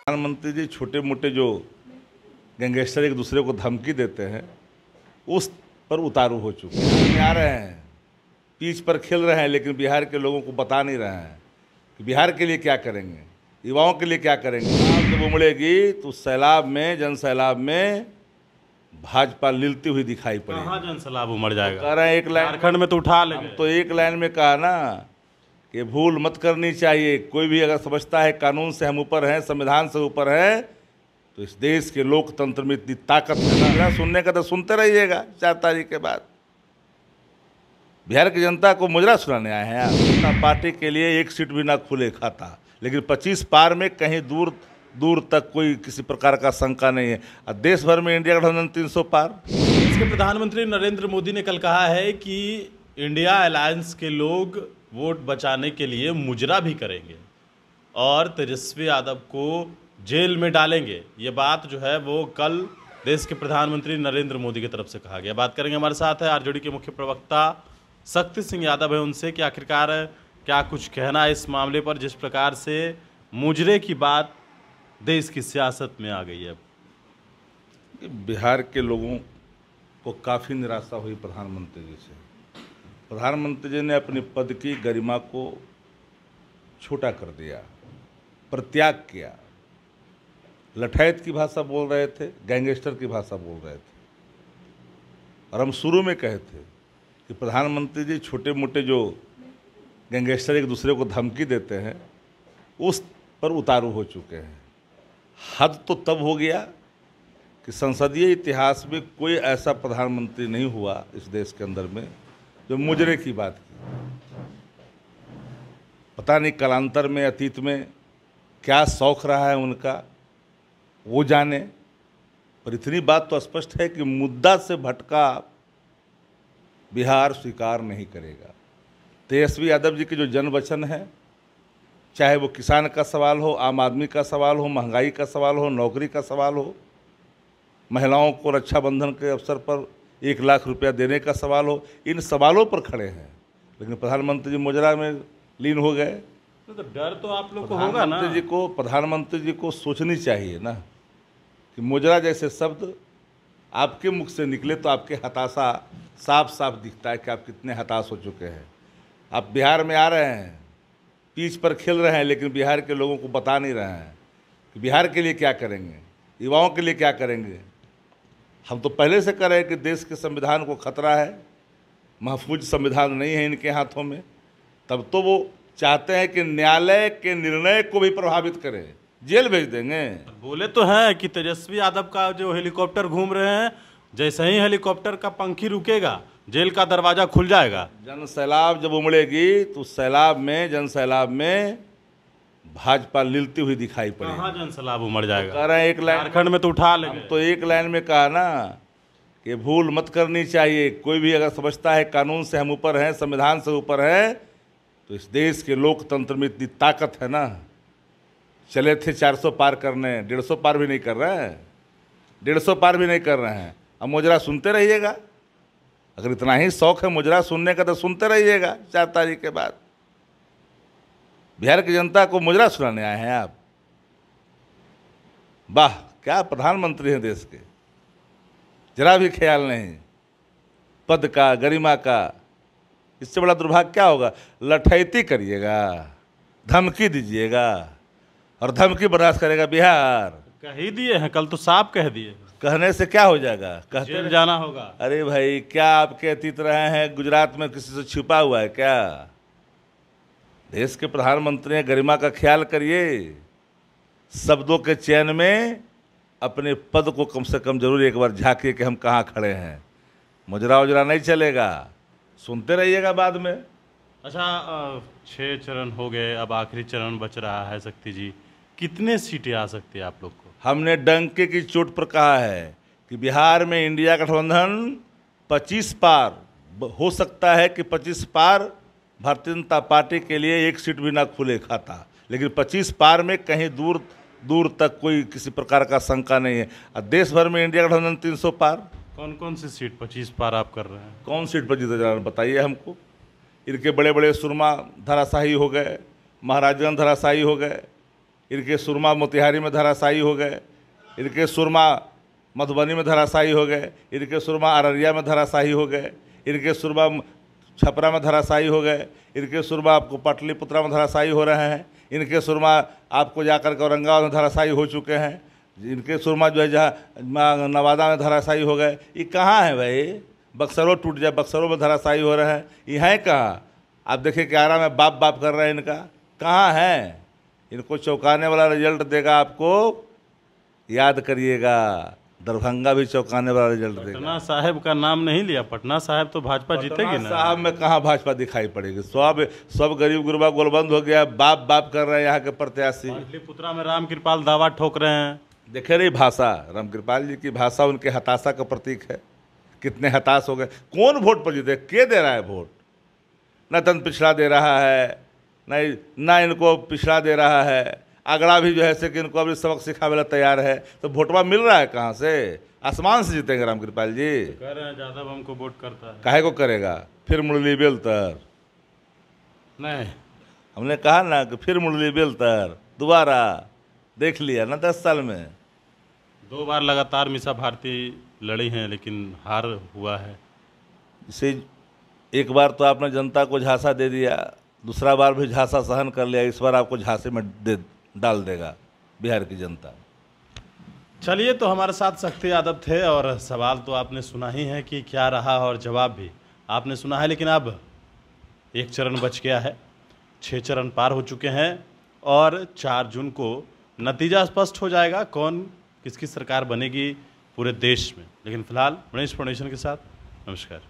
प्रधानमंत्री जी छोटे मोटे जो गैंगस्टर एक दूसरे को धमकी देते हैं उस पर उतारू हो चुके हैं। आ रहे हैं, पिच पर खेल रहे हैं, लेकिन बिहार के लोगों को बता नहीं रहे हैं कि बिहार के लिए क्या करेंगे, युवाओं के लिए क्या करेंगे। जब उमड़ेगी तो सैलाब में, जन सैलाब में भाजपा लिलती हुई दिखाई पड़ेगी। कहाँ जन सैलाब उमड़ जाएगा? कह रहे हैं एक लाइन, झारखंड में तो उठा लेंगे। तो एक लाइन में कहा ना कि भूल मत करनी चाहिए। कोई भी अगर समझता है कानून से हम ऊपर हैं, संविधान से ऊपर हैं, तो इस देश के लोकतंत्र में इतनी ताकत है ना। सुनने का तो सुनते रहिएगा। 4 तारीख के बाद बिहार की जनता को मुजरा सुनाने आए हैं। जनता पार्टी के लिए एक सीट भी ना खुले खाता, लेकिन 25 पार में कहीं दूर दूर तक कोई किसी प्रकार का शंका नहीं है। और देश भर में इंडिया गठबंधन 300 पार। इसके प्रधानमंत्री नरेंद्र मोदी ने कल कहा है कि इंडिया अलायंस के लोग वोट बचाने के लिए मुजरा भी करेंगे और तेजस्वी यादव को जेल में डालेंगे। ये बात जो है वो कल देश के प्रधानमंत्री नरेंद्र मोदी की तरफ से कहा गया। बात करेंगे, हमारे साथ है आरजेडी के मुख्य प्रवक्ता शक्ति सिंह यादव है, उनसे कि आखिरकार क्या कुछ कहना है इस मामले पर, जिस प्रकार से मुजरे की बात देश की सियासत में आ गई है। बिहार के लोगों को काफ़ी निराशा हुई प्रधानमंत्री जी से। प्रधानमंत्री जी ने अपनी पद की गरिमा को छोटा कर दिया, परित्याग किया। लठैत की भाषा बोल रहे थे, गैंगस्टर की भाषा बोल रहे थे। और हम शुरू में कहे थे कि प्रधानमंत्री जी छोटे मोटे जो गैंगस्टर एक दूसरे को धमकी देते हैं उस पर उतारू हो चुके हैं। हद तो तब हो गया कि संसदीय इतिहास में कोई ऐसा प्रधानमंत्री नहीं हुआ इस देश के अंदर में जो मुजरे की बात की। पता नहीं कालांतर में, अतीत में क्या शौक रहा है उनका, वो जाने। पर इतनी बात तो स्पष्ट है कि मुद्दा से भटका बिहार स्वीकार नहीं करेगा। तेजस्वी यादव जी के जो जन वचन है, चाहे वो किसान का सवाल हो, आम आदमी का सवाल हो, महंगाई का सवाल हो, नौकरी का सवाल हो, महिलाओं को रक्षाबंधन के अवसर पर 1 लाख रुपया देने का सवाल हो, इन सवालों पर खड़े हैं। लेकिन प्रधानमंत्री जी मुजरा में लीन हो गए। तो डर तो आप लोग को होगा ना। प्रधानमंत्री जी को सोचनी चाहिए ना कि मुजरा जैसे शब्द आपके मुख से निकले तो आपके हताशा साफ साफ दिखता है कि आप कितने हताश हो चुके हैं। आप बिहार में आ रहे हैं, पिच पर खेल रहे हैं, लेकिन बिहार के लोगों को बता नहीं रहे हैं कि बिहार के लिए क्या करेंगे, युवाओं के लिए क्या करेंगे। हम तो पहले से कह रहे हैं कि देश के संविधान को खतरा है, महफूज संविधान नहीं है इनके हाथों में। तब तो वो चाहते हैं कि न्यायालय के निर्णय को भी प्रभावित करें, जेल भेज देंगे। बोले तो हैं कि तेजस्वी यादव का जो हेलीकॉप्टर घूम रहे हैं, जैसे ही हेलीकॉप्टर का पंखी रुकेगा जेल का दरवाजा खुल जाएगा। जन सैलाब जब उमड़ेगी तो सैलाब में, जन सैलाब में भाजपा लिलती हुई दिखाई पड़ेगी। कहाँ जन सैलाब उमड़ जाएगा? कह रहे हैं एक लाइन, झारखंड में तो उठा लेंगे। तो एक लाइन में कहा ना कि भूल मत करनी चाहिए। कोई भी अगर समझता है कानून से हम ऊपर हैं, संविधान से ऊपर हैं, तो इस देश के लोकतंत्र में इतनी ताकत है ना। चले थे 400 पार करने, 150 पार भी नहीं कर रहे हैं, 150 पार भी नहीं कर रहे हैं। अब मुजरा सुनते रहिएगा। अगर इतना ही शौक है मुजरा सुनने का तो सुनते रहिएगा। 4 तारीख के बाद बिहार की जनता को मुजरा सुनाने आए हैं आप। वाह, क्या प्रधानमंत्री हैं देश के, जरा भी ख्याल नहीं पद का, गरिमा का। इससे बड़ा दुर्भाग्य क्या होगा। लठैती करिएगा, धमकी दीजिएगा और धमकी बर्दाश्त करेगा बिहार। कह ही दिए हैं, कल तो साफ कह दिए। कहने से क्या हो जाएगा, कहते जेल जाना होगा। अरे भाई, क्या आपके अतीत रहे हैं गुजरात में किसी से छुपा हुआ है क्या? देश के प्रधानमंत्री हैं, गरिमा का ख्याल करिए। शब्दों के चयन में अपने पद को कम से कम जरूर एक बार झांकिए कि हम कहाँ खड़े हैं। मुजरा उजरा नहीं चलेगा, सुनते रहिएगा बाद में। अच्छा, 6 चरण हो गए, अब आखिरी चरण बच रहा है। शक्ति जी, कितने सीटें आ सकती है आप लोग को? हमने डंके की चोट पर कहा है कि बिहार में इंडिया गठबंधन 25 पार हो सकता है कि 25 पार भारतीय जनता पार्टी के लिए एक सीट भी ना खुले खाता, लेकिन 25 पार में कहीं दूर दूर तक कोई किसी प्रकार का शंका नहीं है। और देश भर में इंडिया गठबंधन 300 पार। कौन कौन सी सीट 25 पार आप कर रहे हैं? कौन सीट पर जीते जा रहे हैं बताइए हमको। इनके बड़े बड़े सुरमा धराशाही हो गए, महाराजगंज धराशाही हो गए, इनके सुरमा मोतिहारी में धराशायी हो गए, इनके सुरमा मधुबनी में धराशायी हो गए, इनके सुरमा अररिया में धराशायी हो गए, इनके सुरमा छपरा में धराशायी हो गए, इनके सुरमा आपको पाटलिपुत्रा में धराशायी हो रहे हैं, इनके सुरमा आपको जाकर के औरंगाबाद में धराशायी हो चुके हैं, इनके सुरमा जो है जहाँ नवादा में धराशायी हो गए। ये कहाँ है भाई? बक्सरों टूट जाए, बक्सरों में धराशायी हो रहे हैं, ये हैं कहाँ? आप देखिए कि आरा में बाप बाप कर रहे हैं, इनका कहाँ है? इनको चौंकाने वाला रिजल्ट देगा आपको, याद करिएगा। दरभंगा भी चौंकाने वाला रिजल्ट देगा। पटना साहिब का नाम नहीं लिया, पटना साहिब तो भाजपा जीतेगी ना। साहब में कहाँ भाजपा दिखाई पड़ेगी? सब गरीब गुरबा गोलबंद हो गया, बाप बाप कर रहे हैं यहाँ के प्रत्याशी। पाटलिपुत्रा में रामकृपाल दावा ठोक रहे हैं। देखे रही भाषा, रामकृपाल जी की भाषा उनके हताशा का प्रतीक है। कितने हताश हो गए। कौन वोट पर जीते? के दे रहा है वोट? न तन पिछड़ा दे रहा है, ना इनको पिछड़ा दे रहा है। अगड़ा भी जो है से कि इनको अभी सबक सिखावे ला तैयार है, तो वोटवा मिल रहा है कहाँ से? आसमान से जीतेंगे रामकृपाल जी। कह रहे हैं यादव हमको वोट करता है। काहे को करेगा? फिर मुरली बेलतर नहीं, हमने कहा ना कि फिर मुरली बेलतर दोबारा देख लिया ना 10 साल में। 2 बार लगातार मीसा भारती लड़ी हैं, लेकिन हार हुआ है। इसे एक बार तो आपने जनता को झांसा दे दिया, दूसरा बार भी झांसा सहन कर लिया, इस बार आपको झांसे में डाल देगा बिहार की जनता। चलिए, तो हमारे साथ शक्ति यादव थे और सवाल तो आपने सुना ही है कि क्या रहा, और जवाब भी आपने सुना है। लेकिन अब एक चरण बच गया है, 6 चरण पार हो चुके हैं और 4 जून को नतीजा स्पष्ट हो जाएगा कौन किसकी सरकार बनेगी पूरे देश में। लेकिन फिलहाल गणेश फाउंडेशन के साथ नमस्कार।